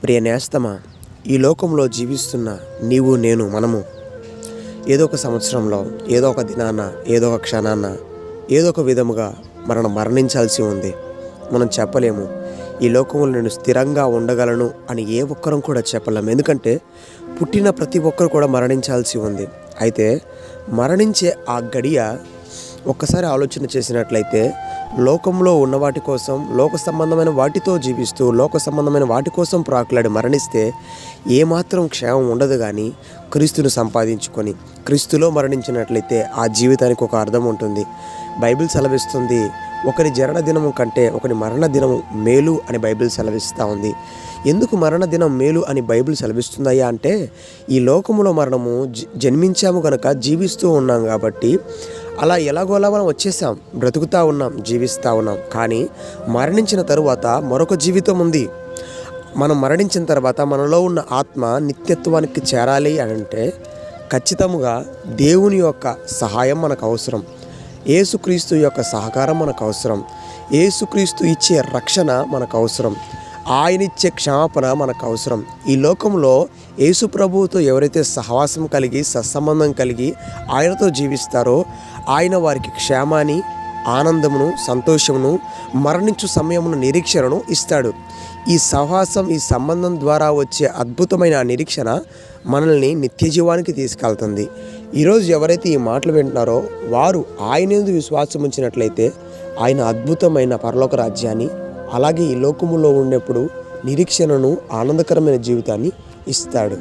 ప్రియ నేస్తమా, ఈ లోకంలో జీవిస్తున్న నీవు నేను మనము ఏదో ఒక సంవత్సరంలో, ఏదో ఒక దినాన, ఏదో ఒక క్షణాన, ఏదో ఒక విధముగా మరణించాల్సి ఉంది. మనం చెప్పలేము ఈ లోకంలో నేను స్థిరంగా ఉండగలను అని ఏ ఒక్కరం కూడా చెప్పలేము. ఎందుకంటే పుట్టిన ప్రతి ఒక్కరు కూడా మరణించాల్సి ఉంది. అయితే మరణించే ఆ గడియ ఒక్కసారి ఆలోచన చేసినట్లయితే లోకంలో ఉన్న వాటి కోసం, లోక సంబంధమైన వాటితో జీవిస్తూ, లోక సంబంధమైన వాటి కోసం ప్రాకులాడి మరణిస్తే ఏమాత్రం క్షేమం ఉండదు. కానీ క్రీస్తును సంపాదించుకొని క్రీస్తులో మరణించినట్లయితే ఆ జీవితానికి ఒక అర్థం ఉంటుంది. బైబిల్ సెలవిస్తుంది, ఒకరి జరణ దినము కంటే ఒకరి మరణ దినము మేలు అని బైబిల్ సెలవిస్తూ ఉంది. ఎందుకు మరణ దినం మేలు అని బైబిల్ సెలవిస్తుందయ్యా అంటే, ఈ లోకములో మనము జన్మించాము కనుక జీవిస్తూ ఉన్నాం కాబట్టి అలా ఎలాగోలా మనం వచ్చేసాం, బ్రతుకుతూ ఉన్నాం, జీవిస్తూ ఉన్నాం. కానీ మరణించిన తరువాత మరొక జీవితం ఉంది. మనం మరణించిన తర్వాత మనలో ఉన్న ఆత్మ నిత్యత్వానికి చేరాలి అని అంటే ఖచ్చితంగా దేవుని యొక్క సహాయం మనకు అవసరం. యేసుక్రీస్తు యొక్క సహకారం మనకు అవసరం. యేసుక్రీస్తు ఇచ్చే రక్షణ మనకు అవసరం. ఆయన ఇచ్చే క్షమాపణ మనకు అవసరం. ఈ లోకంలో యేసు ప్రభువుతో ఎవరైతే సహవాసం కలిగి, సత్సంబంధం కలిగి ఆయనతో జీవిస్తారో ఆయన వారికి క్షేమాన్ని, ఆనందమును, సంతోషమును, మరణించు సమయమును, నిరీక్షణను ఇస్తాడు. ఈ సహవాసం, ఈ సంబంధం ద్వారా వచ్చే అద్భుతమైన నిరీక్షణ మనల్ని నిత్య జీవానికి తీసుకెళ్తుంది. ఈరోజు ఎవరైతే ఈ మాటలు వింటున్నారో వారు ఆయన యందు విశ్వాసం ఉంచినట్లయితే ఆయన అద్భుతమైన పరలోక రాజ్యాన్ని, అలాగే ఈ లోకములో ఉన్నప్పుడు నిరీక్షణను, ఆనందకరమైన జీవితాన్ని ఇస్తాడు.